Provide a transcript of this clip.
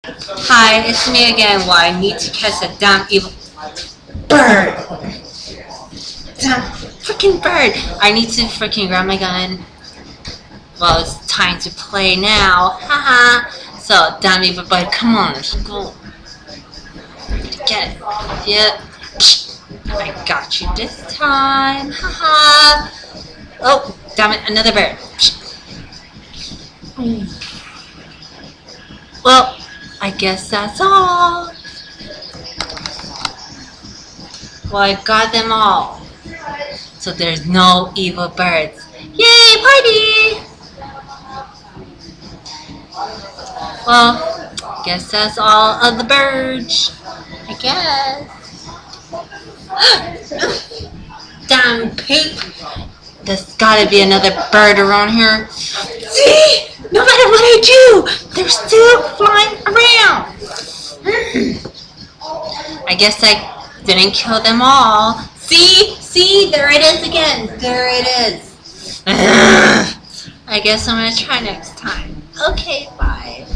Hi, it's me again. Well, I need to catch a damn evil bird. Damn freaking bird. I need to freaking grab my gun. Well, it's time to play now. Haha. So, damn evil bird, come on, let's go. Get it. Yep. I got you this time. Haha. Oh, damn it, another bird. Well, I guess that's all. Well, I got them all. So there's no evil birds. Yay, party! Well, guess that's all of the birds. I guess. Damn pig! There's gotta be another bird around here. See? No matter what I do, they're still flying around. I guess I didn't kill them all. See? See? There it is again. There it is. I guess I'm gonna try next time. Okay, bye.